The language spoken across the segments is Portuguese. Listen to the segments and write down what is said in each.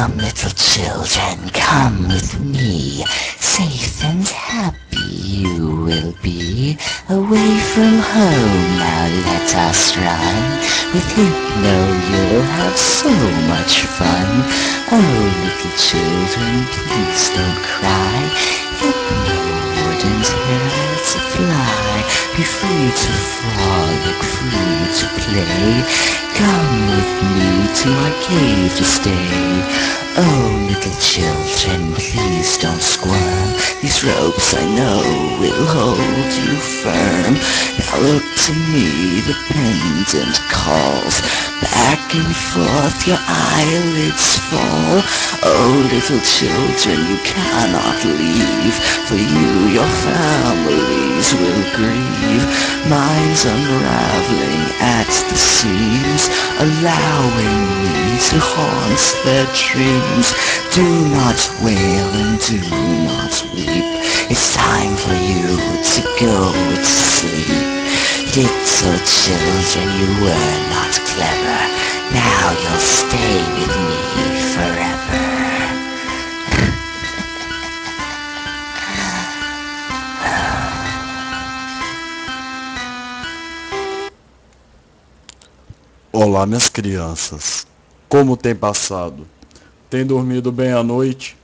Come, little children, come with me. Safe and happy you will be. Away from home now let us run. With Hypno you'll have so much fun. Oh, little children, please don't cry. Hypno wouldn't hurt to fly. Be free to frolic, free to play. Come with me to my cave to stay. Oh, little children, please don't squirm. These ropes I know will hold you firm. Now look to me, the pendant calls. Back and forth your eyelids fall. Oh, little children, you cannot leave. For you, your families will grieve. Mine's unraveling at the seams, allowing me to haunt their dreams. Do not wail and do not weep. It's time for you to go to sleep. Little children, you were not clever. Now you'll stay with me forever. Olá, minhas crianças. Como tem passado? Tem dormido bem à noite?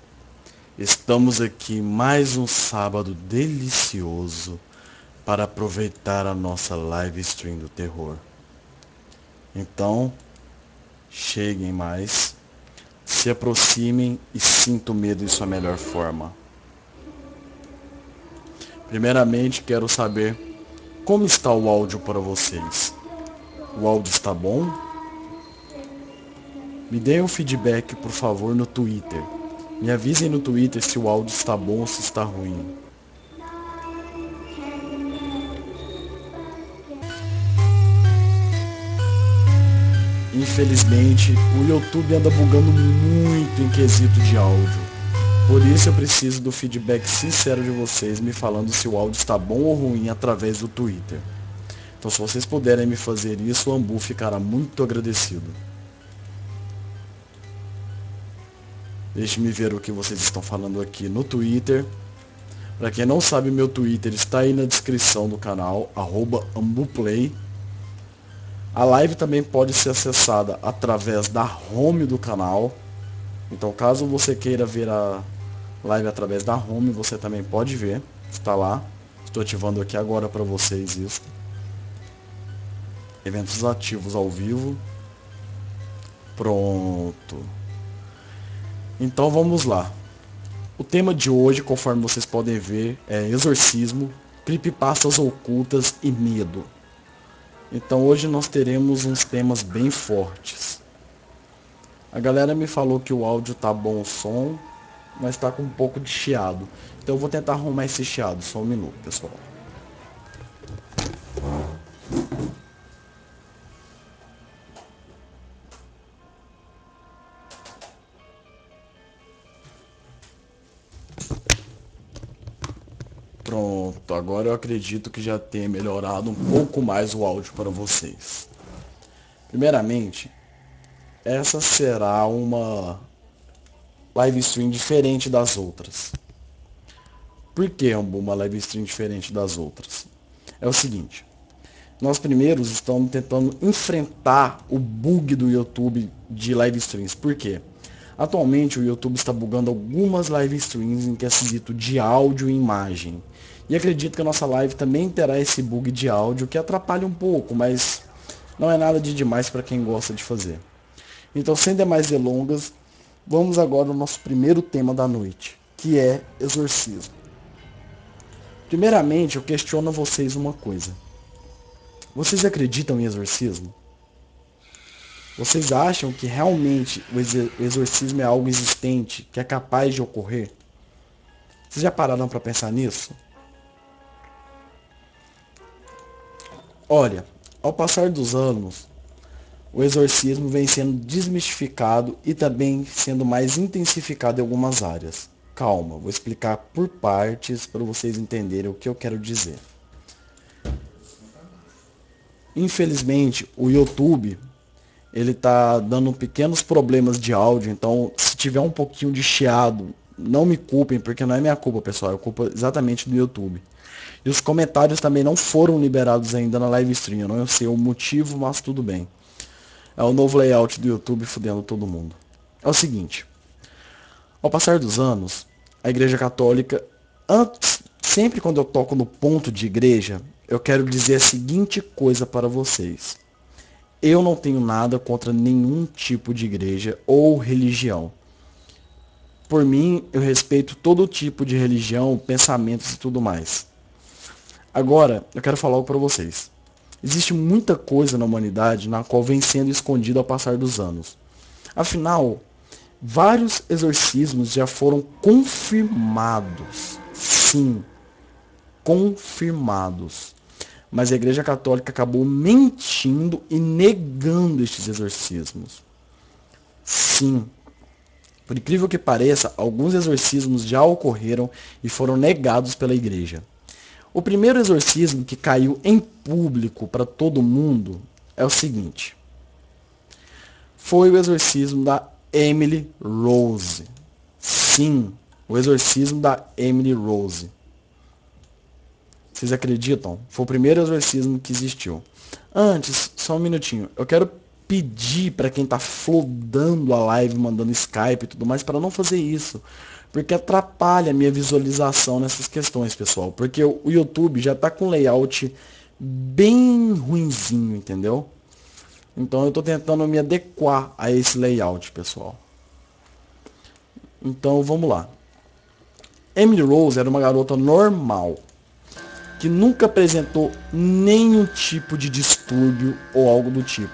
Estamos aqui mais um sábado delicioso para aproveitar a nossa live stream do terror. Então, cheguem mais, se aproximem e sintam o medo em sua melhor forma. Primeiramente, quero saber como está o áudio para vocês. O áudio está bom? Me deem um feedback, por favor, no Twitter. Me avisem no Twitter se o áudio está bom ou se está ruim. Infelizmente, o YouTube anda bugando muito em quesito de áudio. Por isso eu preciso do feedback sincero de vocês, me falando se o áudio está bom ou ruim através do Twitter. Então, se vocês puderem me fazer isso, o Ambu ficará muito agradecido. Deixe-me ver o que vocês estão falando aqui no Twitter. Para quem não sabe, meu Twitter está aí na descrição do canal, @ambuplay. A live também pode ser acessada através da home do canal. Então, caso você queira ver a live através da home, você também pode ver. Está lá. Estou ativando aqui agora para vocês isso. Eventos ativos ao vivo. Pronto. Então vamos lá. O tema de hoje, conforme vocês podem ver, é exorcismo, creepypastas ocultas e medo. Então hoje nós teremos uns temas bem fortes. A galera me falou que o áudio tá bom o som, mas tá com um pouco de chiado. Então eu vou tentar arrumar esse chiado, só um minuto, pessoal. Pronto, agora eu acredito que já tenha melhorado um pouco mais o áudio para vocês. Primeiramente, essa será uma live stream diferente das outras. Por que uma live stream diferente das outras? É o seguinte, nós primeiros estamos tentando enfrentar o bug do YouTube de live streams. Por quê? Atualmente o YouTube está bugando algumas live streams em quesito de áudio e imagem. E acredito que a nossa live também terá esse bug de áudio que atrapalha um pouco, mas não é nada de demais para quem gosta de fazer. Então, sem demais delongas, vamos agora ao nosso primeiro tema da noite, que é exorcismo. Primeiramente, eu questiono a vocês uma coisa. Vocês acreditam em exorcismo? Vocês acham que realmente o exorcismo é algo existente, que é capaz de ocorrer? Vocês já pararam para pensar nisso? Olha, ao passar dos anos, o exorcismo vem sendo desmistificado e também sendo mais intensificado em algumas áreas. Calma, vou explicar por partes para vocês entenderem o que eu quero dizer. Infelizmente, o YouTube, ele tá dando pequenos problemas de áudio, então se tiver um pouquinho de chiado, não me culpem, porque não é minha culpa, pessoal, é culpa exatamente do YouTube. E os comentários também não foram liberados ainda na live stream, eu não sei o motivo, mas tudo bem. É o novo layout do YouTube fudendo todo mundo. É o seguinte, ao passar dos anos, a Igreja Católica, sempre quando eu toco no ponto de igreja, eu quero dizer a seguinte coisa para vocês. Eu não tenho nada contra nenhum tipo de igreja ou religião. Por mim, eu respeito todo tipo de religião, pensamentos e tudo mais. Agora, eu quero falar algo para vocês. Existe muita coisa na humanidade na qual vem sendo escondida ao passar dos anos. Afinal, vários exorcismos já foram confirmados. Sim, confirmados. Mas a Igreja Católica acabou mentindo e negando estes exorcismos. Sim, por incrível que pareça, alguns exorcismos já ocorreram e foram negados pela Igreja. O primeiro exorcismo que caiu em público para todo mundo é o seguinte. Foi o exorcismo da Emily Rose. Sim, o exorcismo da Emily Rose. Vocês acreditam? Foi o primeiro exorcismo que existiu. Antes, só um minutinho. Eu quero pedir para quem tá flodando a live, mandando Skype e tudo mais, para não fazer isso. Porque atrapalha a minha visualização nessas questões, pessoal. Porque o YouTube já tá com layout bem ruinzinho, entendeu? Então eu tô tentando me adequar a esse layout, pessoal. Então vamos lá. Emily Rose era uma garota normal, que nunca apresentou nenhum tipo de distúrbio ou algo do tipo.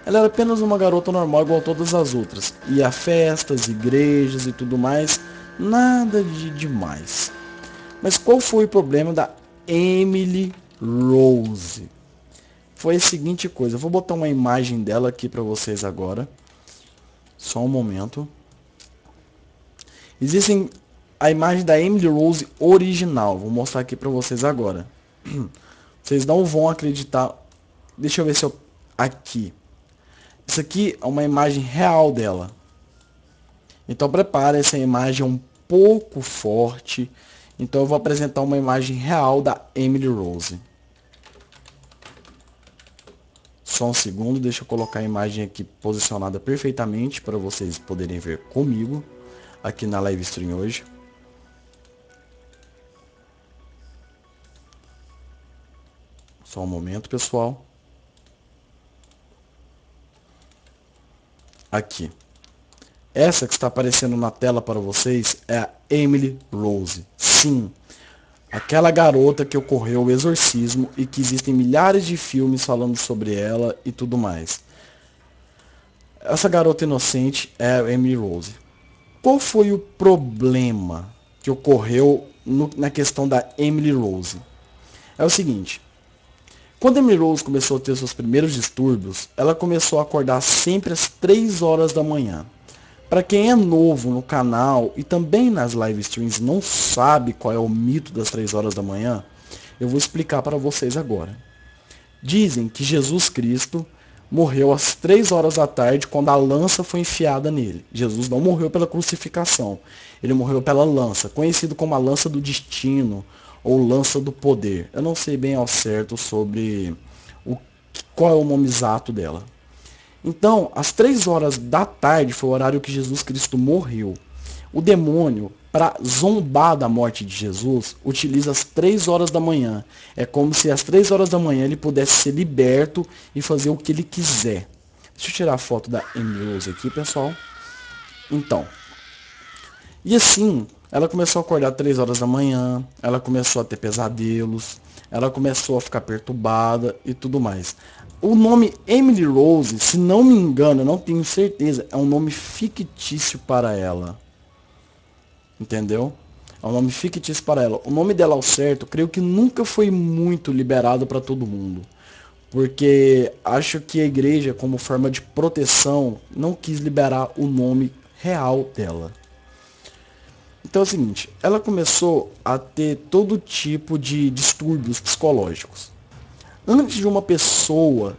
Ela era apenas uma garota normal igual a todas as outras. Ia a festas, igrejas e tudo mais. Nada de demais. Mas qual foi o problema da Emily Rose? Foi a seguinte coisa. Eu vou botar uma imagem dela aqui para vocês agora. Só um momento. Existem a imagem da Emily Rose original. Vou mostrar aqui para vocês agora. Vocês não vão acreditar. Deixa eu ver se eu... Aqui. Isso aqui é uma imagem real dela. Então prepare, essa imagem é um pouco forte. Então eu vou apresentar uma imagem real da Emily Rose. Só um segundo, deixa eu colocar a imagem aqui posicionada perfeitamente para vocês poderem ver comigo aqui na live stream hoje. Só um momento, pessoal. Aqui. Essa que está aparecendo na tela para vocês é a Emily Rose. Sim, aquela garota que ocorreu o exorcismo e que existem milhares de filmes falando sobre ela e tudo mais. Essa garota inocente é a Emily Rose. Qual foi o problema que ocorreu na questão da Emily Rose? É o seguinte. Quando a Emily Rose começou a ter seus primeiros distúrbios, ela começou a acordar sempre às 3 horas da manhã. Para quem é novo no canal e também nas live streams não sabe qual é o mito das 3 horas da manhã, eu vou explicar para vocês agora. Dizem que Jesus Cristo morreu às 3 horas da tarde quando a lança foi enfiada nele. Jesus não morreu pela crucificação, ele morreu pela lança, conhecido como a lança do destino ou lança do poder. Eu não sei bem ao certo sobre qual é o nome exato dela. Então, às 3 horas da tarde foi o horário que Jesus Cristo morreu. O demônio, para zombar da morte de Jesus, utiliza as 3 horas da manhã. É como se às 3 horas da manhã ele pudesse ser liberto e fazer o que ele quiser. Deixa eu tirar a foto da Emily Rose aqui, pessoal. Então, e assim, ela começou a acordar às 3 horas da manhã, ela começou a ter pesadelos, ela começou a ficar perturbada e tudo mais. O nome Emily Rose, se não me engano, eu não tenho certeza, é um nome fictício para ela. Entendeu? É um nome fictício para ela. O nome dela ao certo, creio que nunca foi muito liberado para todo mundo. Porque acho que a igreja, como forma de proteção, não quis liberar o nome real dela. Então é o seguinte, ela começou a ter todo tipo de distúrbios psicológicos. Antes de uma pessoa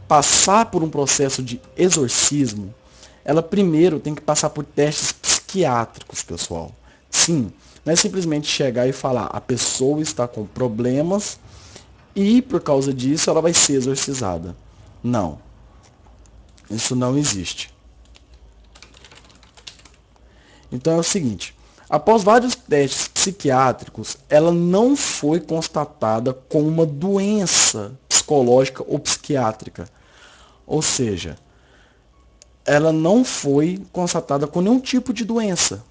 passar por um processo de exorcismo, ela primeiro tem que passar por testes psiquiátricos, pessoal. Sim, não é simplesmente chegar e falar, a pessoa está com problemas e por causa disso ela vai ser exorcizada. Não, isso não existe. Então é o seguinte, após vários testes psiquiátricos, ela não foi constatada com uma doença psicológica ou psiquiátrica. Ou seja, ela não foi constatada com nenhum tipo de doença.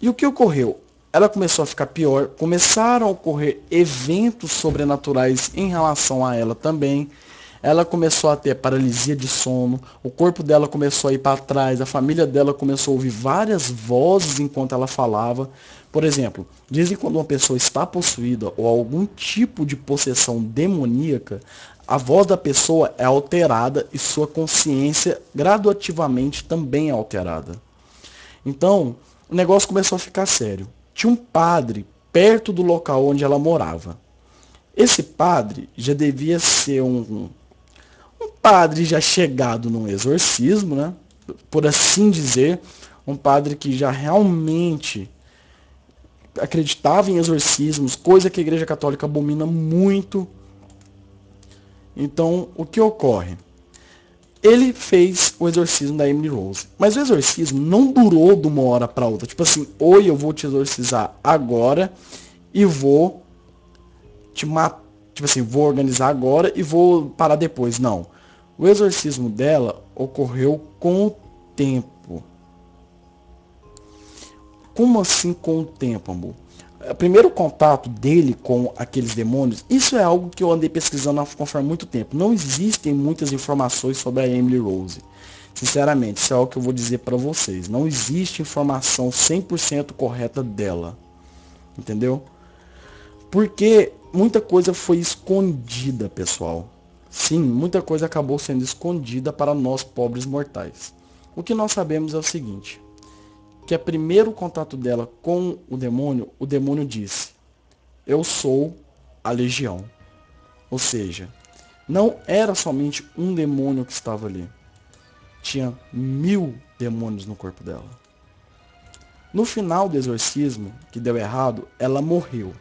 E o que ocorreu? Ela começou a ficar pior, começaram a ocorrer eventos sobrenaturais em relação a ela também. Ela começou a ter paralisia de sono, o corpo dela começou a ir para trás, a família dela começou a ouvir várias vozes enquanto ela falava. Por exemplo, dizem que quando uma pessoa está possuída ou algum tipo de possessão demoníaca, a voz da pessoa é alterada e sua consciência gradativamente também é alterada. Então, o negócio começou a ficar sério. Tinha um padre perto do local onde ela morava. Esse padre já devia ser um padre já chegado no exorcismo, né? Por assim dizer, um padre que já realmente acreditava em exorcismos, coisa que a Igreja Católica abomina muito. Então, o que ocorre? Ele fez o exorcismo da Emily Rose. Mas o exorcismo não durou de uma hora para outra. Tipo assim, oi, eu vou te exorcizar agora e vou te matar. Tipo assim, vou organizar agora e vou parar depois. Não. O exorcismo dela ocorreu com o tempo. Como assim com o tempo, amor? O primeiro contato dele com aqueles demônios, isso é algo que eu andei pesquisando conforme muito tempo. Não existem muitas informações sobre a Emily Rose. Sinceramente, isso é algo que eu vou dizer para vocês. Não existe informação 100% correta dela. Entendeu? Porque muita coisa foi escondida, pessoal. Sim, muita coisa acabou sendo escondida para nós pobres mortais. O que nós sabemos é o seguinte, que o primeiro contato dela com o demônio disse, eu sou a legião. Ou seja, não era somente um demônio que estava ali. Tinha 1000 demônios no corpo dela. No final do exorcismo, que deu errado, ela morreu.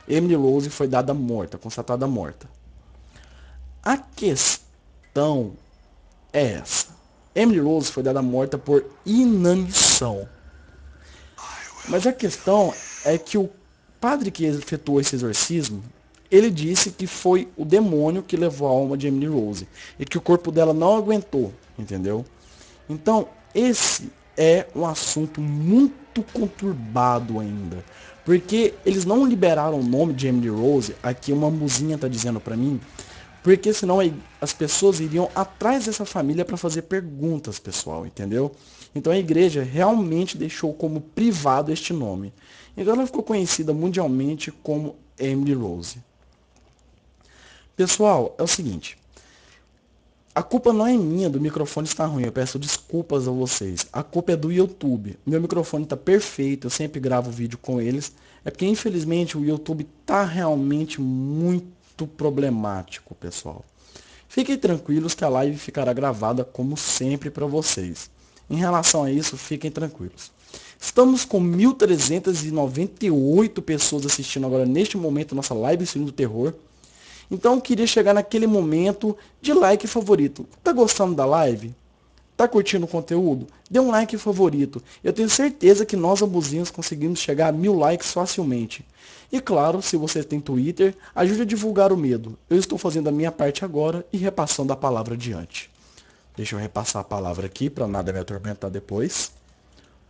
Emily Rose foi dada morta, constatada morta. A questão é essa. Emily Rose foi dada morta por inanição. Mas a questão é que o padre que efetuou esse exorcismo, ele disse que foi o demônio que levou a alma de Emily Rose. E que o corpo dela não aguentou, entendeu? Então, esse é um assunto muito conturbado ainda. Porque eles não liberaram o nome de Emily Rose, aqui uma muzinha está dizendo para mim, porque senão as pessoas iriam atrás dessa família para fazer perguntas, pessoal, entendeu? Então a igreja realmente deixou como privado este nome. Então ela ficou conhecida mundialmente como Emily Rose. Pessoal, é o seguinte. A culpa não é minha do microfone estar ruim, eu peço desculpas a vocês. A culpa é do YouTube. Meu microfone está perfeito, eu sempre gravo vídeo com eles. É porque infelizmente o YouTube está realmente muito problemático, pessoal. Fiquem tranquilos que a live ficará gravada como sempre para vocês. Em relação a isso, fiquem tranquilos. Estamos com 1.398 pessoas assistindo agora neste momento nossa live Stream do Terror. Então eu queria chegar naquele momento de like favorito. Tá gostando da live? Tá curtindo o conteúdo? Dê um like favorito. Eu tenho certeza que nós ambuzinhos conseguimos chegar a 1000 likes facilmente. E claro, se você tem Twitter, ajude a divulgar o medo. Eu estou fazendo a minha parte agora e repassando a palavra adiante. Deixa eu repassar a palavra aqui para nada me atormentar depois.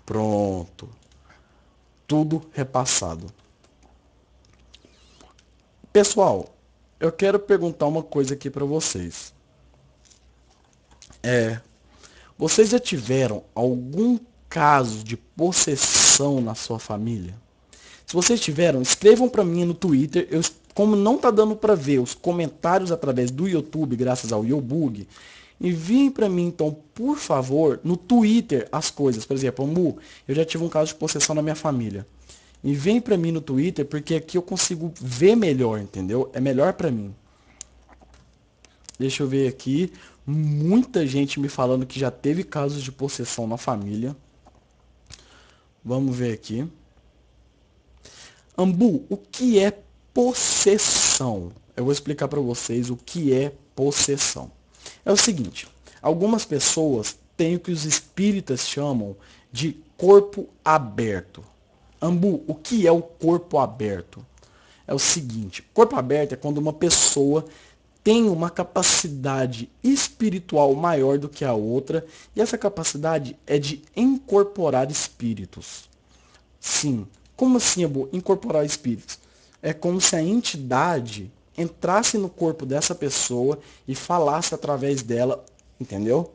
Pronto. Tudo repassado. Pessoal, eu quero perguntar uma coisa aqui para vocês. Vocês já tiveram algum caso de possessão na sua família? Se vocês tiveram, escrevam para mim no Twitter. Como não tá dando para ver os comentários através do YouTube, graças ao YouBug, enviem para mim, então, por favor, no Twitter as coisas. Por exemplo, Mu, eu já tive um caso de possessão na minha família. Enviem para mim no Twitter, porque aqui eu consigo ver melhor, entendeu? É melhor para mim. Deixa eu ver aqui. Muita gente me falando que já teve casos de possessão na família. Vamos ver aqui. Ambu, o que é possessão? Eu vou explicar para vocês o que é possessão. É o seguinte, algumas pessoas têm o que os espíritas chamam de corpo aberto. Ambu, o que é o corpo aberto? É o seguinte, corpo aberto é quando uma pessoa tem uma capacidade espiritual maior do que a outra, e essa capacidade é de incorporar espíritos. Sim. Como assim, Abu? Incorporar espíritos? É como se a entidade entrasse no corpo dessa pessoa e falasse através dela, entendeu?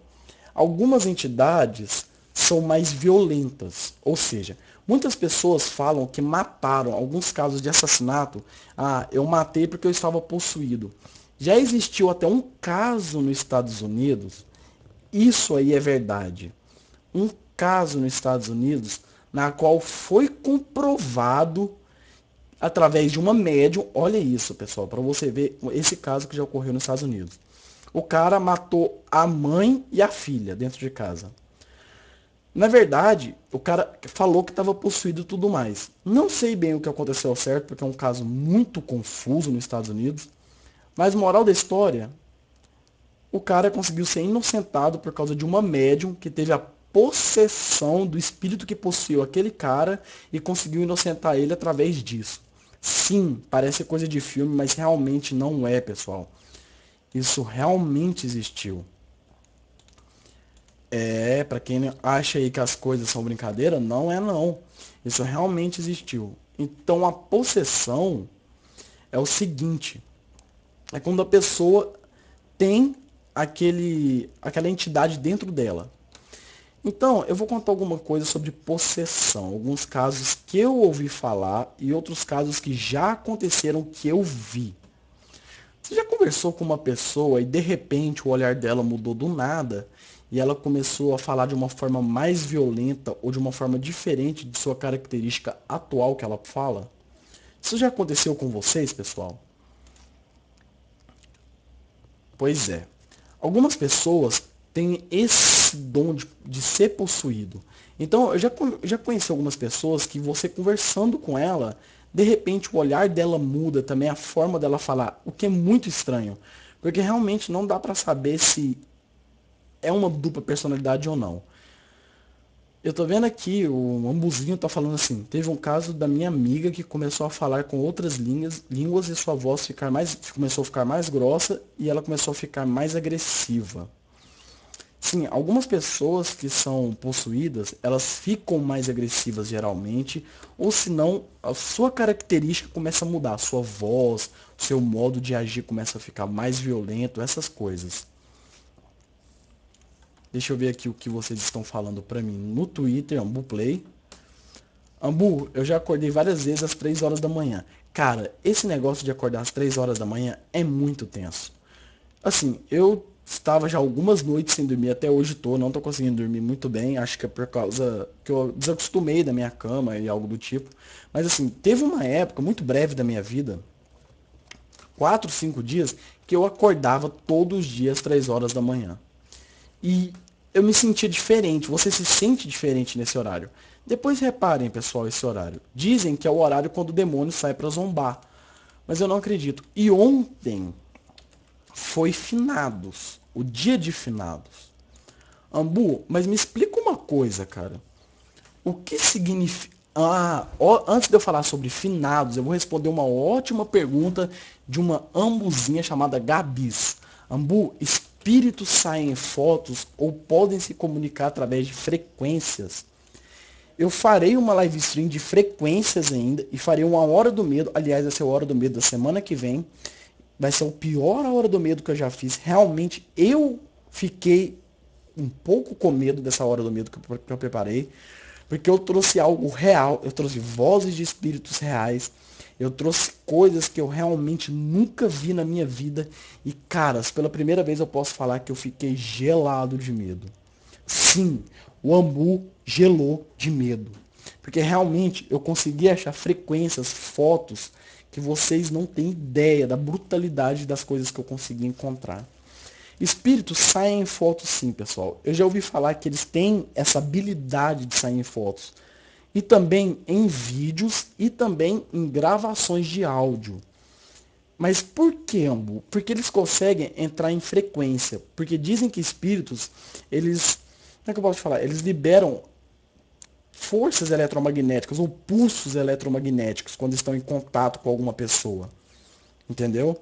Algumas entidades são mais violentas, ou seja, muitas pessoas falam que mataram, alguns casos de assassinato, eu matei porque eu estava possuído. Já existiu até um caso nos Estados Unidos, isso aí é verdade. Um caso nos Estados Unidos na qual foi comprovado através de uma médium, olha isso, pessoal, para você ver esse caso que já ocorreu nos Estados Unidos. O cara matou a mãe e a filha dentro de casa. Na verdade, o cara falou que estava possuído e tudo mais. Não sei bem o que aconteceu ao certo, porque é um caso muito confuso nos Estados Unidos. Mas moral da história, o cara conseguiu ser inocentado por causa de uma médium que teve a possessão do espírito que possuiu aquele cara e conseguiu inocentar ele através disso. Sim, parece coisa de filme, mas realmente não é, pessoal. Isso realmente existiu. Para quem acha aí que as coisas são brincadeira, não é não. Isso realmente existiu. Então a possessão é o seguinte, é quando a pessoa tem aquela entidade dentro dela. Então, eu vou contar alguma coisa sobre possessão, alguns casos que eu ouvi falar e outros casos que já aconteceram que eu vi. Você já conversou com uma pessoa e de repente o olhar dela mudou do nada e ela começou a falar de uma forma mais violenta ou de uma forma diferente de sua característica atual que ela fala? Isso já aconteceu com vocês, pessoal? Pois é. Algumas pessoas têm esse dom de ser possuído. Então, eu já conheci algumas pessoas que você conversando com ela, de repente o olhar dela muda, também a forma dela falar, o que é muito estranho. Porque realmente não dá para saber se é uma dupla personalidade ou não. Eu tô vendo aqui, o Ambuzinho tá falando assim, teve um caso da minha amiga que começou a falar com outras línguas e sua voz começou a ficar mais grossa e ela começou a ficar mais agressiva. Sim, algumas pessoas que são possuídas, elas ficam mais agressivas geralmente, ou senão a sua característica começa a mudar, a sua voz, o seu modo de agir começa a ficar mais violento, essas coisas. Deixa eu ver aqui o que vocês estão falando pra mim no Twitter, AmbuPlay. Ambu, eu já acordei várias vezes às 3 horas da manhã. Cara, esse negócio de acordar às 3 horas da manhã é muito tenso. Assim, eu estava já algumas noites sem dormir, até hoje não tô conseguindo dormir muito bem, acho que é por causa que eu desacostumei da minha cama e algo do tipo. Mas assim, teve uma época muito breve da minha vida, 4, 5 dias, que eu acordava todos os dias às 3 horas da manhã. E eu me sentia diferente, você se sente diferente nesse horário. Depois reparem, pessoal, esse horário. Dizem que é o horário quando o demônio sai para zombar. Mas eu não acredito. E ontem foi finados, o dia de finados. Ambu, mas me explica uma coisa, cara. O que significa... antes de eu falar sobre finados, eu vou responder uma ótima pergunta de uma ambuzinha chamada Gabis. Ambu, espíritos saem em fotos ou podem se comunicar através de frequências? Eu farei uma live stream de frequências ainda e farei uma hora do medo. Aliás, vai ser a hora do medo da semana que vem. Vai ser o pior a hora do medo que eu já fiz. Realmente, eu fiquei um pouco com medo dessa hora do medo que eu preparei. Porque eu trouxe algo real. Eu trouxe vozes de espíritos reais. Eu trouxe coisas que eu realmente nunca vi na minha vida. E, caras, pela primeira vez eu posso falar que eu fiquei gelado de medo. Sim, o Ambu gelou de medo. Porque realmente eu consegui achar frequências, fotos, que vocês não têm ideia da brutalidade das coisas que eu consegui encontrar. Espíritos saem em fotos sim, pessoal. Eu já ouvi falar que eles têm essa habilidade de sair em fotos. E também em vídeos e também em gravações de áudio. Mas por que, Ambu? Porque eles conseguem entrar em frequência. Porque dizem que espíritos, eles, como é que eu posso falar? Eles liberam forças eletromagnéticas ou pulsos eletromagnéticos quando estão em contato com alguma pessoa. Entendeu?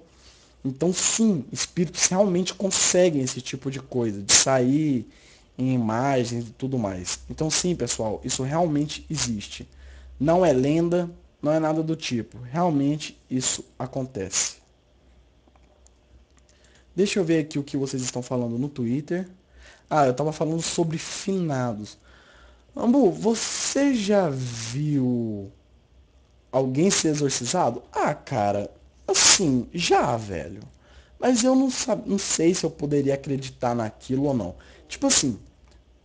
Então sim, espíritos realmente conseguem esse tipo de coisa, de sair em imagens e tudo mais. Então sim, pessoal, isso realmente existe. Não é lenda, não é nada do tipo. Realmente isso acontece. Deixa eu ver aqui o que vocês estão falando no Twitter. Ah, eu estava falando sobre finados. Ambu, você já viu alguém ser exorcizado? Ah, cara, assim, já, velho. Mas eu não sei se eu poderia acreditar naquilo ou não. Tipo assim,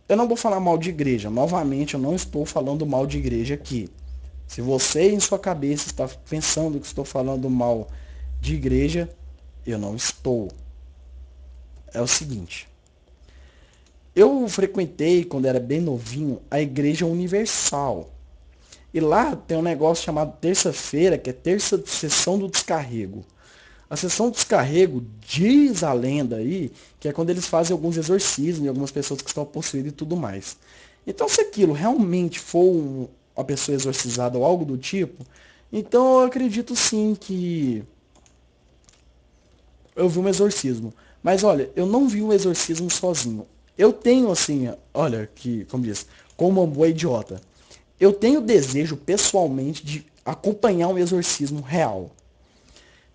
eu não vou falar mal de igreja. Novamente, eu não estou falando mal de igreja aqui. Se você em sua cabeça está pensando que estou falando mal de igreja, eu não estou. É o seguinte. Eu frequentei, quando era bem novinho, a Igreja Universal. E lá tem um negócio chamado terça-feira, que é terça sessão do descarrego. A sessão do descarrego diz a lenda aí, que é quando eles fazem alguns exorcismos em algumas pessoas que estão possuídas e tudo mais. Então, se aquilo realmente for uma pessoa exorcizada ou algo do tipo, então eu acredito sim que eu vi um exorcismo. Mas olha, eu não vi um exorcismo sozinho. Eu tenho assim, olha, que, como diz, como uma boa idiota. Eu tenho desejo pessoalmente de acompanhar um exorcismo real.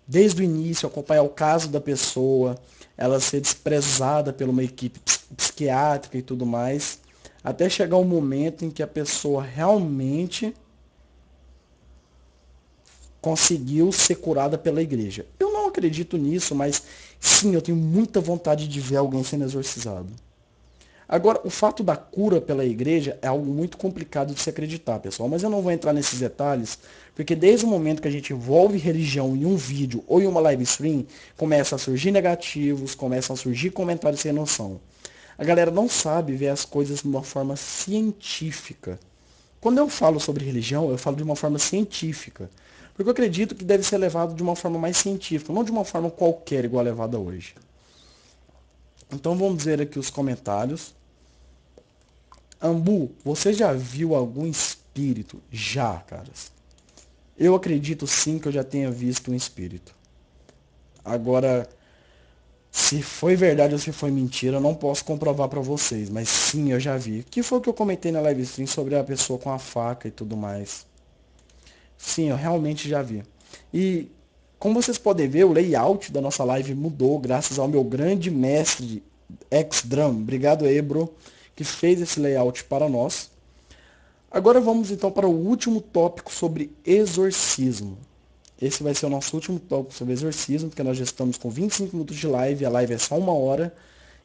Desde o início, acompanhar o caso da pessoa, ela ser desprezada por uma equipe psiquiátrica e tudo mais, até chegar um momento em que a pessoa realmente conseguiu ser curada pela igreja. Eu não acredito nisso, mas sim, eu tenho muita vontade de ver alguém sendo exorcizado. Agora, o fato da cura pela igreja é algo muito complicado de se acreditar, pessoal, mas eu não vou entrar nesses detalhes, porque desde o momento que a gente envolve religião em um vídeo ou em uma live stream, começam a surgir negativos, começam a surgir comentários sem noção. A galera não sabe ver as coisas de uma forma científica. Quando eu falo sobre religião, eu falo de uma forma científica. Porque eu acredito que deve ser levado de uma forma mais científica, não de uma forma qualquer igual é levada hoje. Então vamos ver aqui os comentários. Ambu, você já viu algum espírito? Já, caras. Eu acredito sim que eu já tenha visto um espírito. Agora, se foi verdade ou se foi mentira, eu não posso comprovar para vocês, mas sim, eu já vi. Que foi o que eu comentei na live stream sobre a pessoa com a faca e tudo mais. Sim, eu realmente já vi. E como vocês podem ver, o layout da nossa live mudou graças ao meu grande mestre X-Drum. Obrigado aí, bro, que fez esse layout para nós. Agora vamos então para o último tópico sobre exorcismo. Esse vai ser o nosso último tópico sobre exorcismo, porque nós já estamos com 25 minutos de live, a live é só 1 hora,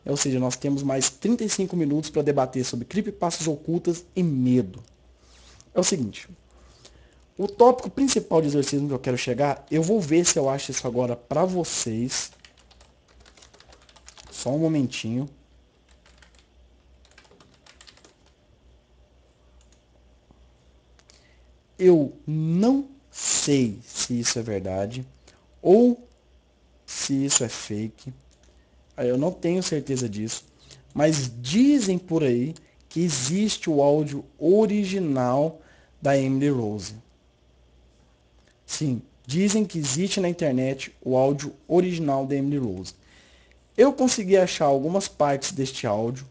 ou seja, nós temos mais 35 minutos para debater sobre creepypastas ocultas e medo. É o seguinte, o tópico principal de exorcismo que eu quero chegar, eu vou ver se eu acho isso agora para vocês. Só um momentinho. Eu não sei se isso é verdade ou se isso é fake. Eu não tenho certeza disso, mas dizem por aí que existe o áudio original da Emily Rose. Sim, dizem que existe na internet o áudio original da Emily Rose. Eu consegui achar algumas partes deste áudio.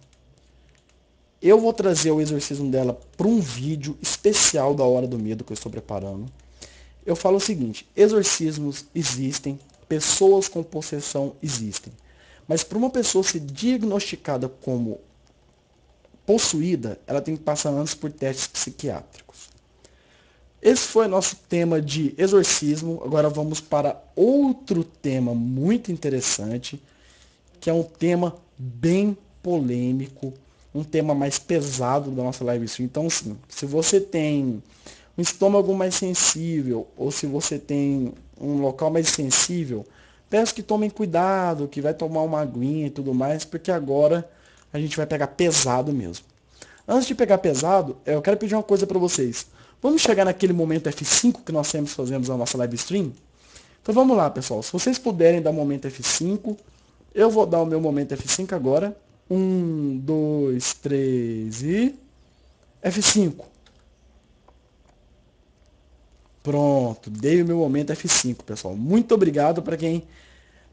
Eu vou trazer o exorcismo dela para um vídeo especial da Hora do Medo que eu estou preparando. Eu falo o seguinte, exorcismos existem, pessoas com possessão existem. Mas para uma pessoa ser diagnosticada como possuída, ela tem que passar antes por testes psiquiátricos. Esse foi nosso tema de exorcismo. Agora vamos para outro tema muito interessante, que é um tema bem polêmico, um tema mais pesado da nossa live stream. Então, sim, se você tem um estômago mais sensível ou se você tem um local mais sensível, Peço que tomem cuidado, que vai tomar uma aguinha e tudo mais, porque agora a gente vai pegar pesado mesmo. Antes de pegar pesado, eu quero pedir uma coisa para vocês. Vamos chegar naquele momento F5 que nós sempre fazemos na nossa live stream? Então vamos lá, pessoal. Se vocês puderem dar momento F5, eu vou dar o meu momento F5 agora. 1, 2, 3 e... F5. Pronto, dei o meu momento F5, pessoal. Muito obrigado para quem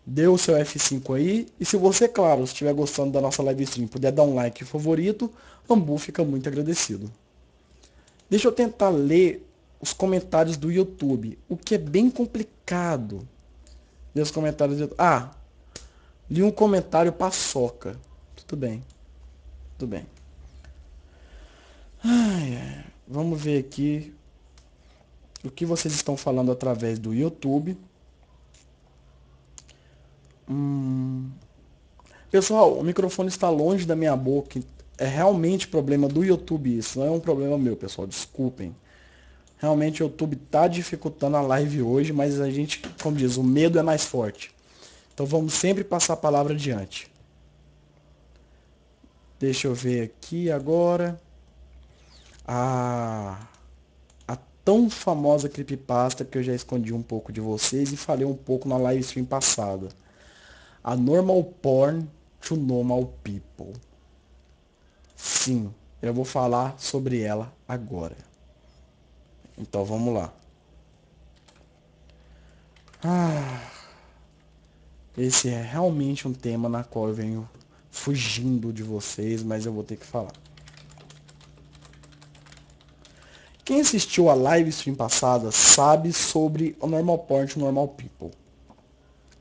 deu o seu F5 aí. E se você, claro, estiver gostando da nossa live stream, puder dar um like favorito, Ambu fica muito agradecido. Deixa eu tentar ler os comentários do YouTube, o que é bem complicado. Ler os comentários do YouTube. Ah, li um comentário paçoca. Tudo bem, tudo bem. Vamos ver aqui o que vocês estão falando através do YouTube. Pessoal, o microfone está longe da minha boca. É realmente problema do YouTube isso, não é um problema meu, pessoal. Desculpem. Realmente o YouTube está dificultando a live hoje, mas a gente, como diz, o medo é mais forte. Então vamos sempre passar a palavra adiante. Deixa eu ver aqui agora. A tão famosa creepypasta que eu já escondi um pouco de vocês e falei um pouco na live stream passada. A Normal Porn to Normal People. Sim, eu vou falar sobre ela agora. Então vamos lá. Esse é realmente um tema na qual eu venho fugindo de vocês, mas eu vou ter que falar. Quem assistiu a live stream passada sabe sobre o Normal Porn to Normal People.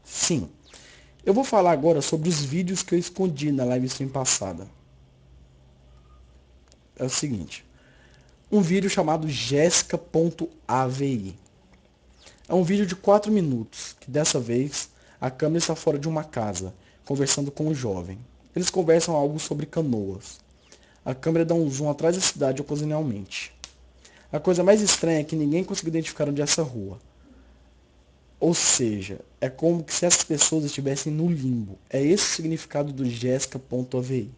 Sim, eu vou falar agora sobre os vídeos que eu escondi na live stream passada. É o seguinte. Um vídeo chamado Jessica.avi. É um vídeo de 4 minutos, que dessa vez a câmera está fora de uma casa, conversando com um jovem. Eles conversam algo sobre canoas. A câmera dá um zoom atrás da cidade ocasionalmente. A coisa mais estranha é que ninguém conseguiu identificar onde é essa rua. Ou seja, é como se essas pessoas estivessem no limbo. É esse o significado do Jessica.avi.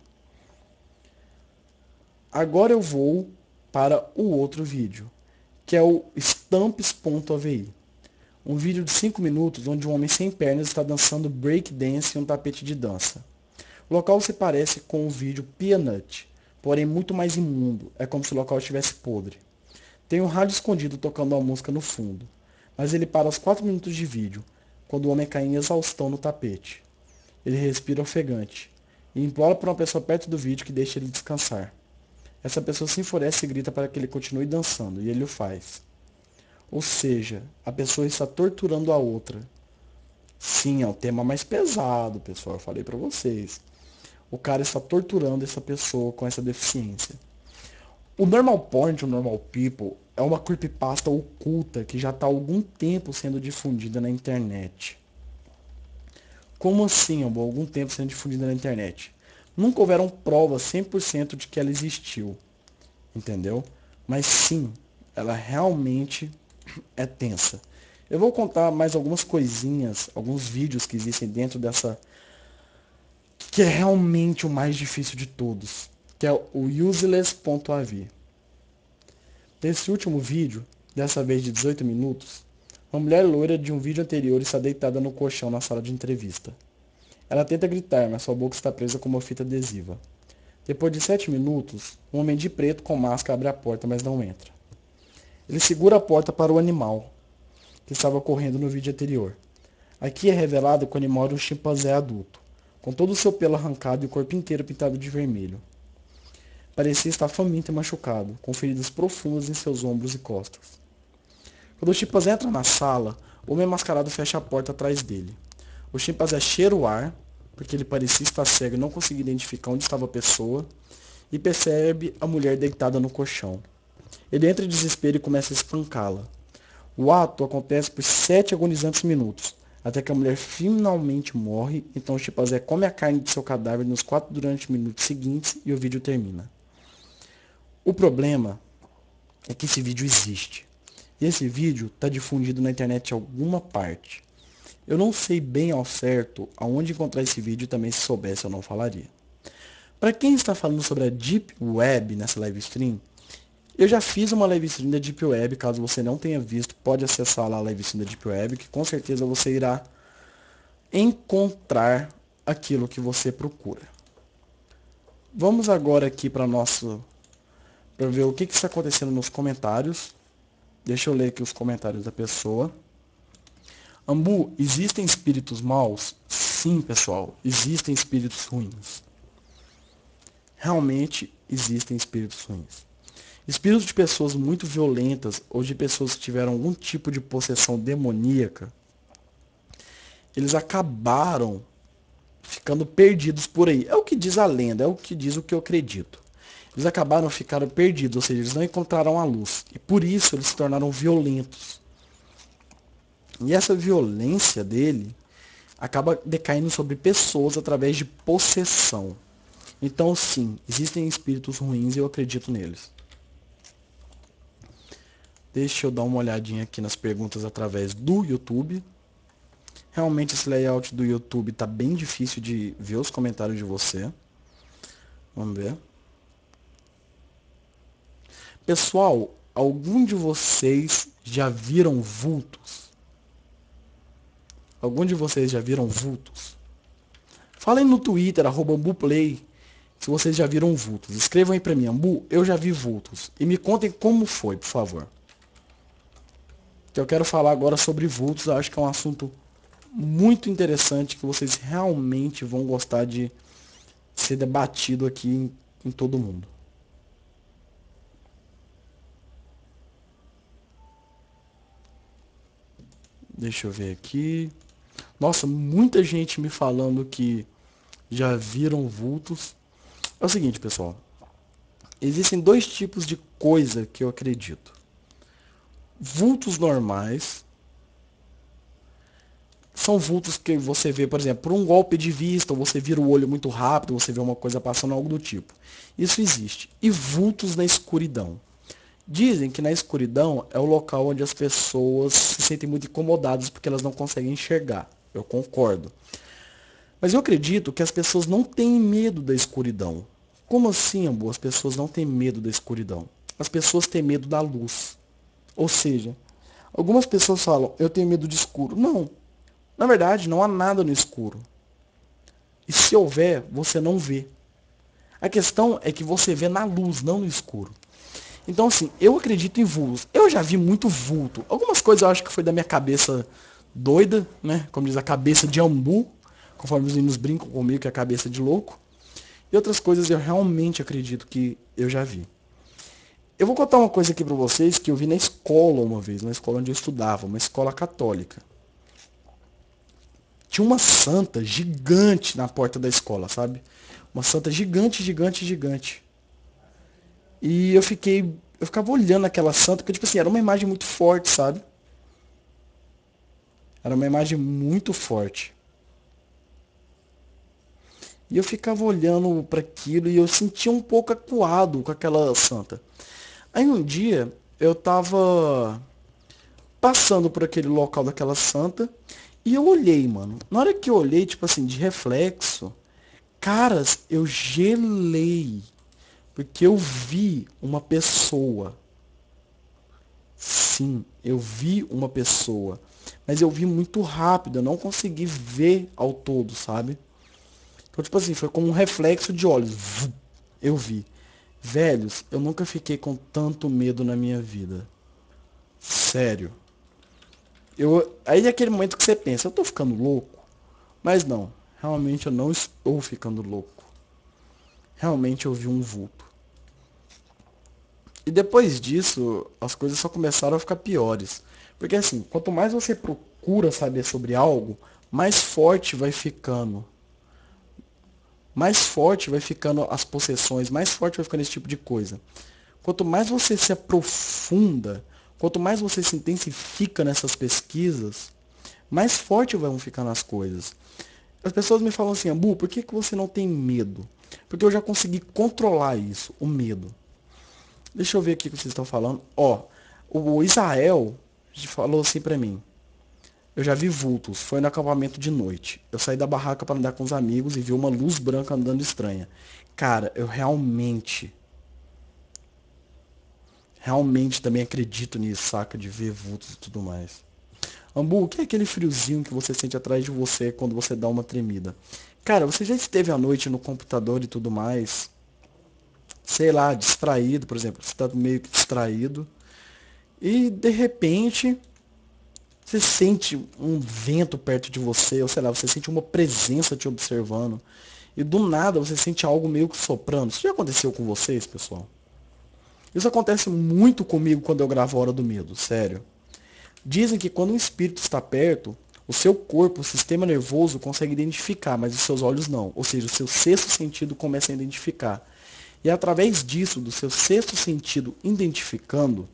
Agora eu vou para o outro vídeo, que é o Stamps.avi. Um vídeo de 5 minutos onde um homem sem pernas está dançando breakdance em um tapete de dança. O local se parece com o vídeo Peanut, porém muito mais imundo. É como se o local estivesse podre. Tem um rádio escondido tocando uma música no fundo, mas ele para aos 4 minutos de vídeo, quando o homem cai em exaustão no tapete. Ele respira ofegante e implora para uma pessoa perto do vídeo que deixe ele descansar. Essa pessoa se enfurece e grita para que ele continue dançando, e ele o faz. Ou seja, a pessoa está torturando a outra. Sim, é um tema mais pesado, pessoal, eu falei para vocês. O cara está torturando essa pessoa com essa deficiência. O Normal Porn, o Normal People, é uma creepypasta oculta que já está há algum tempo sendo difundida na internet. Como assim, algum tempo sendo difundida na internet? Nunca houveram provas 100% de que ela existiu, entendeu? Mas sim, ela realmente é tensa. Eu vou contar mais algumas coisinhas, alguns vídeos que existem dentro dessa, que é realmente o mais difícil de todos, que é o Useless.avi. Nesse último vídeo, dessa vez de 18 minutos, uma mulher loira de um vídeo anterior está deitada no colchão na sala de entrevista. Ela tenta gritar, mas sua boca está presa com uma fita adesiva. Depois de 7 minutos, um homem de preto com máscara abre a porta, mas não entra. Ele segura a porta para o animal, que estava correndo no vídeo anterior. Aqui é revelado que o animal era um chimpanzé adulto, com todo o seu pelo arrancado e o corpo inteiro pintado de vermelho. Parecia estar faminto e machucado, com feridas profundas em seus ombros e costas. Quando o chimpanzé entra na sala, o homem mascarado fecha a porta atrás dele. O chimpanzé cheira o ar, porque ele parecia estar cego e não conseguia identificar onde estava a pessoa, e percebe a mulher deitada no colchão. Ele entra em desespero e começa a espancá-la. O ato acontece por 7 agonizantes minutos, até que a mulher finalmente morre, então o chimpanzé come a carne de seu cadáver nos 4 durante minutos seguintes e o vídeo termina. O problema é que esse vídeo existe. E esse vídeo está difundido na internet em alguma parte. Eu não sei bem ao certo aonde encontrar esse vídeo, também se soubesse eu não falaria. Para quem está falando sobre a Deep Web nessa live stream, eu já fiz uma live stream da Deep Web, caso você não tenha visto, pode acessar lá a live stream da Deep Web, que com certeza você irá encontrar aquilo que você procura. Vamos agora aqui para ver o que está acontecendo nos comentários. Deixa eu ler aqui os comentários da pessoa. Ambu, existem espíritos maus? Sim, pessoal, existem espíritos ruins. Realmente existem espíritos ruins. Espíritos de pessoas muito violentas ou de pessoas que tiveram algum tipo de possessão demoníaca, eles acabaram ficando perdidos por aí. É o que diz a lenda, é o que diz o que eu acredito. Eles acabaram ficando perdidos, ou seja, eles não encontraram a luz. E por isso eles se tornaram violentos. E essa violência dele acaba decaindo sobre pessoas através de possessão. Então sim, existem espíritos ruins e eu acredito neles. Deixa eu dar uma olhadinha aqui nas perguntas através do YouTube. Realmente esse layout do YouTube está bem difícil de ver os comentários de você. Vamos ver. Pessoal, algum de vocês já viram vultos? Algum de vocês já viram vultos? Falem no Twitter, @ambuplay, se vocês já viram vultos. Escrevam aí pra mim, Ambu, eu já vi vultos. E me contem como foi, por favor. Que eu quero falar agora sobre vultos. Eu acho que é um assunto muito interessante que vocês realmente vão gostar de ser debatido aqui em todo mundo. Deixa eu ver aqui. Nossa, muita gente me falando que já viram vultos. É o seguinte, pessoal. Existem dois tipos de coisa que eu acredito. Vultos normais são vultos que você vê, por exemplo, por um golpe de vista, ou você vira o olho muito rápido, você vê uma coisa passando, algo do tipo. Isso existe. E vultos na escuridão. Dizem que na escuridão é o local onde as pessoas se sentem muito incomodadas porque elas não conseguem enxergar. Eu concordo. Mas eu acredito que as pessoas não têm medo da escuridão. Como assim, Ambu? As pessoas não têm medo da escuridão. As pessoas têm medo da luz. Ou seja, algumas pessoas falam, eu tenho medo de escuro. Não. Na verdade, não há nada no escuro. E se houver, você não vê. A questão é que você vê na luz, não no escuro. Então, assim, eu acredito em vultos. Eu já vi muito vulto. Algumas coisas eu acho que foi da minha cabeça doida, né? Como diz a cabeça de Ambu, conforme os meninos brincam comigo, que é a cabeça de louco. E outras coisas eu realmente acredito que eu já vi. Eu vou contar uma coisa aqui pra vocês que eu vi na escola uma vez, na escola onde eu estudava, uma escola católica. Tinha uma santa gigante na porta da escola, sabe? Uma santa gigante, gigante, gigante. E eu ficava olhando aquela santa, porque, tipo assim, era uma imagem muito forte, sabe? Era uma imagem muito forte. E eu ficava olhando para aquilo e eu sentia um pouco acuado com aquela santa. Aí um dia eu tava passando por aquele local daquela santa e eu olhei, mano. Na hora que eu olhei, tipo assim, de reflexo, caras, eu gelei. Porque eu vi uma pessoa. Sim, eu vi uma pessoa. Mas eu vi muito rápido, eu não consegui ver ao todo, sabe? Então, tipo assim, foi como um reflexo de olhos. Eu vi. Velhos, eu nunca fiquei com tanto medo na minha vida. Sério. Aí é aquele momento que você pensa, eu tô ficando louco? Mas não, realmente eu não estou ficando louco. Realmente eu vi um vulto. E depois disso, as coisas só começaram a ficar piores. Porque assim, quanto mais você procura saber sobre algo, mais forte vai ficando. Mais forte vai ficando as possessões, mais forte vai ficando esse tipo de coisa. Quanto mais você se aprofunda, quanto mais você se intensifica nessas pesquisas, mais forte vão ficando as coisas. As pessoas me falam assim, Ambu, por que você não tem medo? Porque eu já consegui controlar isso, o medo. Deixa eu ver aqui o que vocês estão falando. Ó, o Israel falou assim pra mim. Eu já vi vultos, foi no acampamento de noite. Eu saí da barraca para andar com os amigos e vi uma luz branca andando estranha. Cara, eu realmente também acredito nisso, saca? De ver vultos e tudo mais. Ambu, o que é aquele friozinho que você sente atrás de você quando você dá uma tremida? Cara, você já esteve à noite no computador e tudo mais, sei lá, distraído, por exemplo, você tá meio que distraído, e de repente você sente um vento perto de você, ou sei lá, você sente uma presença te observando, e do nada você sente algo meio que soprando. Isso já aconteceu com vocês, pessoal? Isso acontece muito comigo quando eu gravo a Hora do Medo, sério. Dizem que quando um espírito está perto, o seu corpo, o sistema nervoso consegue identificar, mas os seus olhos não. Ou seja, o seu sexto sentido começa a identificar. E através disso, do seu sexto sentido identificando,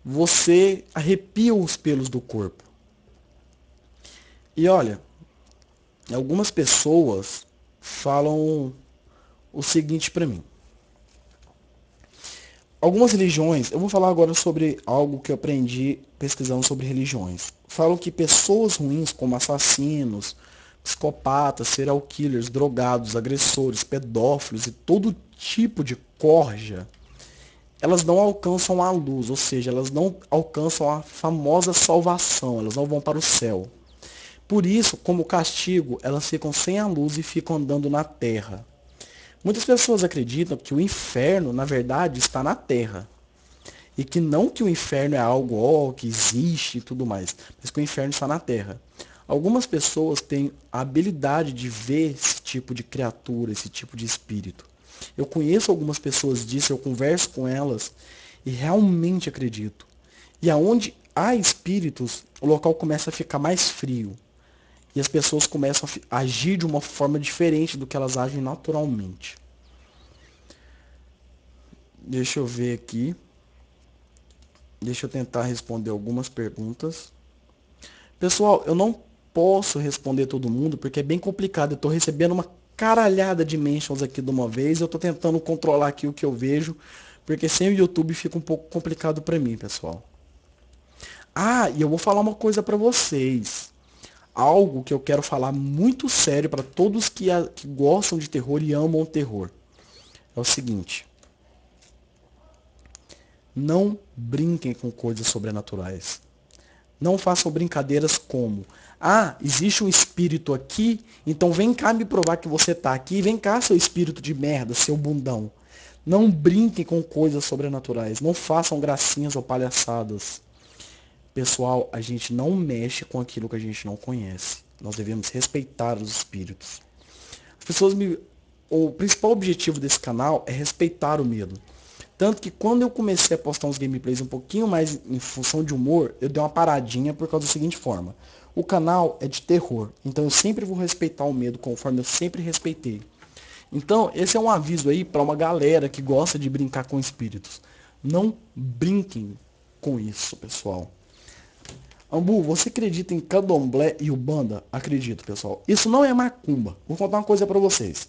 você arrepia os pelos do corpo. E olha, algumas pessoas falam o seguinte para mim. Algumas religiões, eu vou falar agora sobre algo que eu aprendi pesquisando sobre religiões. Falam que pessoas ruins, como assassinos, psicopatas, serial killers, drogados, agressores, pedófilos e todo tipo de corja, elas não alcançam a luz, ou seja, elas não alcançam a famosa salvação, elas não vão para o céu. Por isso, como castigo, elas ficam sem a luz e ficam andando na terra. Muitas pessoas acreditam que o inferno, na verdade, está na terra. E que não que o inferno é algo que existe e tudo mais, mas que o inferno está na terra. Algumas pessoas têm a habilidade de ver esse tipo de criatura, esse tipo de espírito. Eu conheço algumas pessoas disso, eu converso com elas e realmente acredito. E aonde há espíritos, o local começa a ficar mais frio. E as pessoas começam a agir de uma forma diferente do que elas agem naturalmente. Deixa eu ver aqui. Deixa eu tentar responder algumas perguntas. Pessoal, eu não posso responder todo mundo porque é bem complicado. Eu estou recebendo uma caralhada de mentions aqui de uma vez. Eu estou tentando controlar aqui o que eu vejo, porque sem o YouTube fica um pouco complicado para mim, pessoal. Ah, e eu vou falar uma coisa para vocês. Algo que eu quero falar muito sério para todos que gostam de terror e amam o terror. É o seguinte. Não brinquem com coisas sobrenaturais. Não façam brincadeiras como: ah, existe um espírito aqui, então vem cá me provar que você tá aqui. Vem cá, seu espírito de merda, seu bundão. Não brinquem com coisas sobrenaturais. Não façam gracinhas ou palhaçadas. Pessoal, a gente não mexe com aquilo que a gente não conhece. Nós devemos respeitar os espíritos. As pessoas me... O principal objetivo desse canal é respeitar o medo. Tanto que quando eu comecei a postar uns gameplays um pouquinho mais em função de humor, eu dei uma paradinha por causa da seguinte forma. O canal é de terror, então eu sempre vou respeitar o medo conforme eu sempre respeitei. Então, esse é um aviso aí para uma galera que gosta de brincar com espíritos. Não brinquem com isso, pessoal. Ambu, você acredita em candomblé e umbanda? Acredito, pessoal. Isso não é macumba. Vou contar uma coisa para vocês.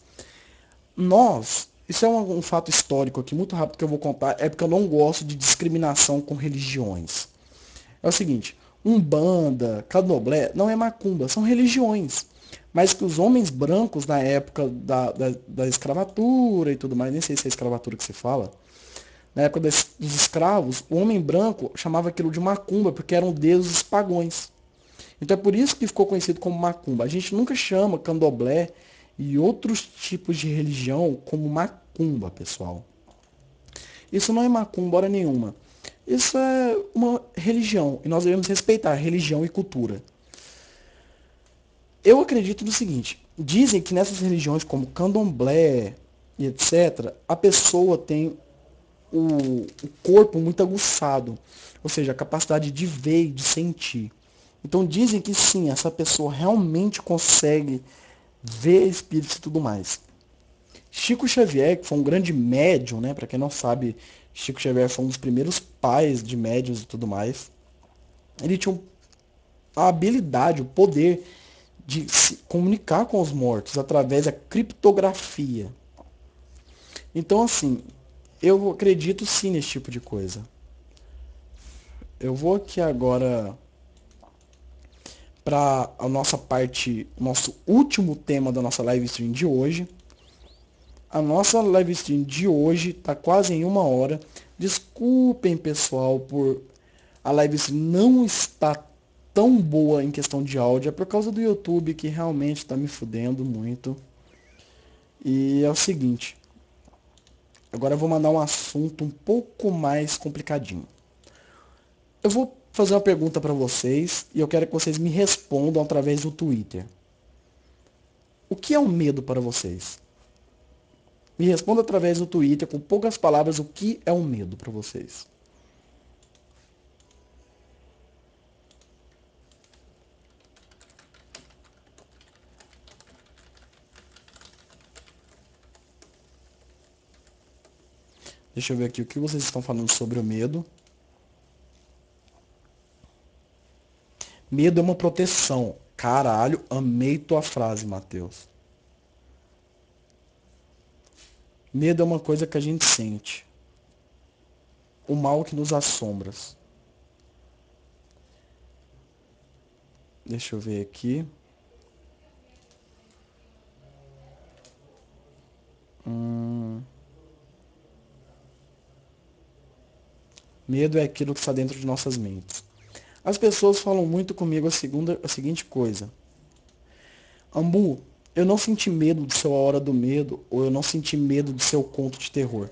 Isso é um fato histórico aqui, muito rápido que eu vou contar, é porque eu não gosto de discriminação com religiões. É o seguinte, umbanda, candomblé, não é macumba, são religiões. Mas que os homens brancos na época da escravatura e tudo mais, nem sei se é escravatura que se fala, na época dos escravos, o homem branco chamava aquilo de macumba, porque eram deuses pagões. Então é por isso que ficou conhecido como macumba. A gente nunca chama candomblé e outros tipos de religião como macumba, pessoal. Isso não é macumba hora nenhuma. Isso é uma religião e nós devemos respeitar religião e cultura. Eu acredito no seguinte, dizem que nessas religiões como candomblé e etc, a pessoa tem o corpo muito aguçado, ou seja, a capacidade de ver e de sentir. Então dizem que sim, essa pessoa realmente consegue ver espíritos e tudo mais. Chico Xavier, que foi um grande médium, né? Para quem não sabe, Chico Xavier foi um dos primeiros pais de médiuns e tudo mais. Ele tinha a habilidade, o poder de se comunicar com os mortos através da criptografia. Então, assim, eu acredito sim nesse tipo de coisa. Eu vou aqui agora para a nossa parte, nosso último tema da nossa live stream de hoje. A nossa live stream de hoje está quase em 1 hora. Desculpem, pessoal, por a live stream não estar tão boa em questão de áudio. É por causa do YouTube que realmente está me fudendo muito. E é o seguinte. Agora eu vou mandar um assunto um pouco mais complicadinho. Eu vou fazer uma pergunta para vocês e eu quero que vocês me respondam através do Twitter. O que é um medo para vocês? Me responda através do Twitter, com poucas palavras, o que é um medo para vocês. Deixa eu ver aqui o que vocês estão falando sobre o medo. Medo é uma proteção. Caralho, amei tua frase, Matheus. Medo é uma coisa que a gente sente. O mal que nos assombra. Deixa eu ver aqui. Medo é aquilo que está dentro de nossas mentes. As pessoas falam muito comigo a seguinte coisa. Ambu, eu não senti medo do seu A Hora do Medo, ou eu não senti medo do seu conto de terror.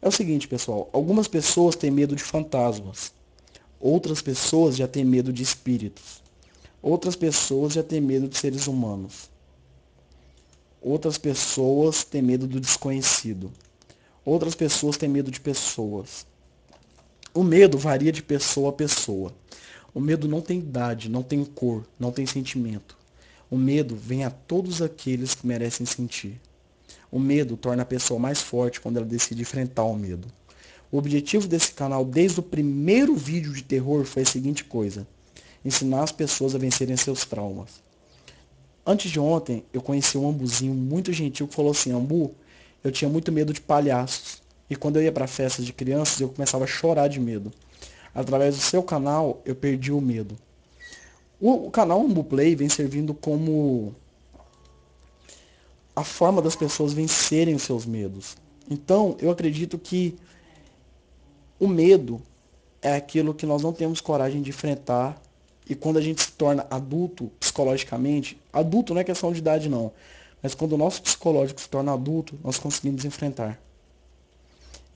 É o seguinte, pessoal. Algumas pessoas têm medo de fantasmas. Outras pessoas já têm medo de espíritos. Outras pessoas já têm medo de seres humanos. Outras pessoas têm medo do desconhecido. Outras pessoas têm medo de pessoas. O medo varia de pessoa a pessoa. O medo não tem idade, não tem cor, não tem sentimento. O medo vem a todos aqueles que merecem sentir. O medo torna a pessoa mais forte quando ela decide enfrentar o medo. O objetivo desse canal, desde o primeiro vídeo de terror, foi a seguinte coisa: ensinar as pessoas a vencerem seus traumas. Antes de ontem, eu conheci um ambuzinho muito gentil que falou assim: Ambu, eu tinha muito medo de palhaços. E quando eu ia para festas de crianças, eu começava a chorar de medo. Através do seu canal, eu perdi o medo. O canal Ambu Play vem servindo como a forma das pessoas vencerem os seus medos. Então, eu acredito que o medo é aquilo que nós não temos coragem de enfrentar. E quando a gente se torna adulto psicologicamente, adulto não é questão de idade não, mas quando o nosso psicológico se torna adulto, nós conseguimos enfrentar.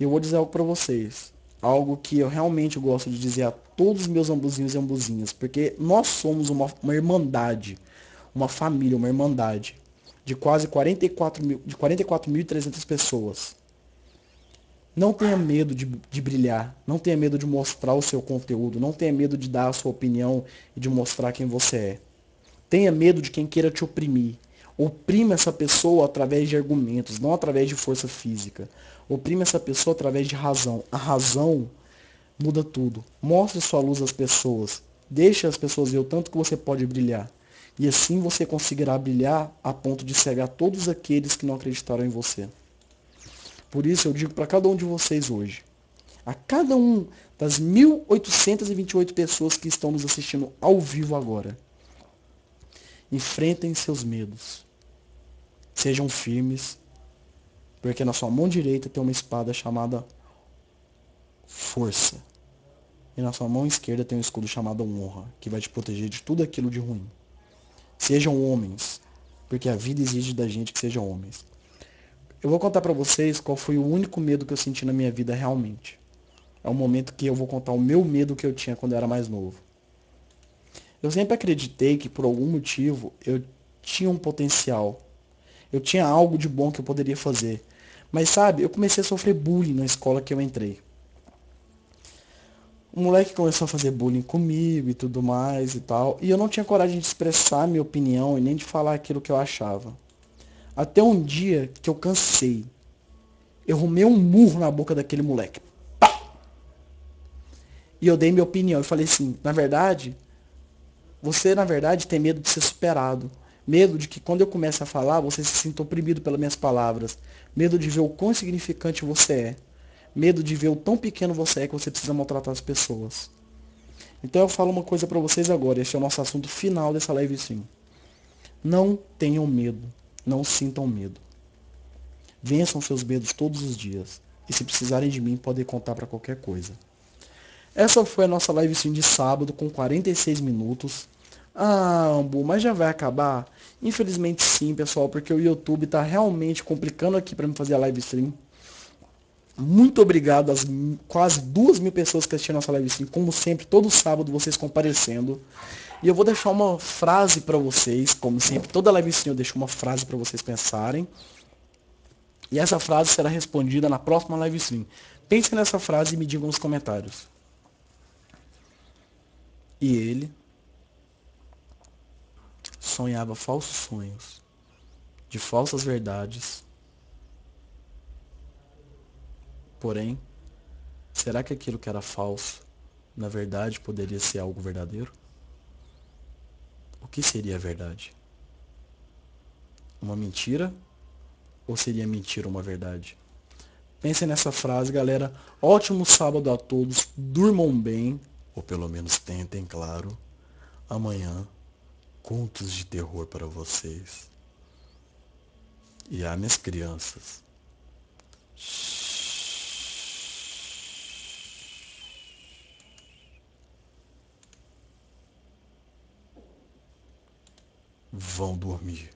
E eu vou dizer algo para vocês, algo que eu realmente gosto de dizer a todos os meus ambuzinhos e ambuzinhas, porque nós somos uma irmandade, uma família, uma irmandade de quase 44.300 pessoas. Não tenha medo de brilhar, não tenha medo de mostrar o seu conteúdo, não tenha medo de dar a sua opinião e de mostrar quem você é. Tenha medo de quem queira te oprimir. Oprima essa pessoa através de argumentos, não através de força física. Oprima essa pessoa através de razão. A razão muda tudo. Mostre sua luz às pessoas. Deixe as pessoas ver o tanto que você pode brilhar. E assim você conseguirá brilhar a ponto de cegar todos aqueles que não acreditaram em você. Por isso eu digo para cada um de vocês hoje, a cada um das 1.828 pessoas que estão nos assistindo ao vivo agora, enfrentem seus medos. Sejam firmes, porque na sua mão direita tem uma espada chamada força. E na sua mão esquerda tem um escudo chamado honra, que vai te proteger de tudo aquilo de ruim. Sejam homens, porque a vida exige da gente que sejam homens. Eu vou contar para vocês qual foi o único medo que eu senti na minha vida realmente. É um momento que eu vou contar o meu medo que eu tinha quando eu era mais novo. Eu sempre acreditei que por algum motivo eu tinha um potencial. Eu tinha algo de bom que eu poderia fazer. Mas sabe, eu comecei a sofrer bullying na escola que eu entrei. O moleque começou a fazer bullying comigo e tudo mais e tal. E eu não tinha coragem de expressar minha opinião e nem de falar aquilo que eu achava. Até um dia que eu cansei. Eu arrumei um murro na boca daquele moleque. Pá! E eu dei minha opinião. Eu falei assim, você na verdade tem medo de ser superado. Medo de que quando eu comece a falar, você se sinta oprimido pelas minhas palavras. Medo de ver o quão insignificante você é. Medo de ver o tão pequeno você é que você precisa maltratar as pessoas. Então eu falo uma coisa pra vocês agora, este é o nosso assunto final dessa live sim. Não tenham medo, não sintam medo. Vençam seus medos todos os dias. E se precisarem de mim, podem contar para qualquer coisa. Essa foi a nossa live sim de sábado com 46 minutos. Ah, Ambu, mas já vai acabar? Infelizmente sim, pessoal, porque o YouTube tá realmente complicando aqui para me fazer a live stream. Muito obrigado às quase 2.000 pessoas que assistiram nossa live stream. Como sempre, todo sábado vocês comparecendo. E eu vou deixar uma frase para vocês, como sempre, toda live stream eu deixo uma frase para vocês pensarem. E essa frase será respondida na próxima live stream. Pense nessa frase e me digam nos comentários. E ele sonhava falsos sonhos, de falsas verdades. Porém, será que aquilo que era falso, na verdade, poderia ser algo verdadeiro? O que seria a verdade? Uma mentira? Ou seria mentira uma verdade? Pensem nessa frase, galera. Ótimo sábado a todos. Durmam bem. Ou pelo menos tentem, claro. Amanhã, contos de terror para vocês. E minhas crianças. Vão dormir.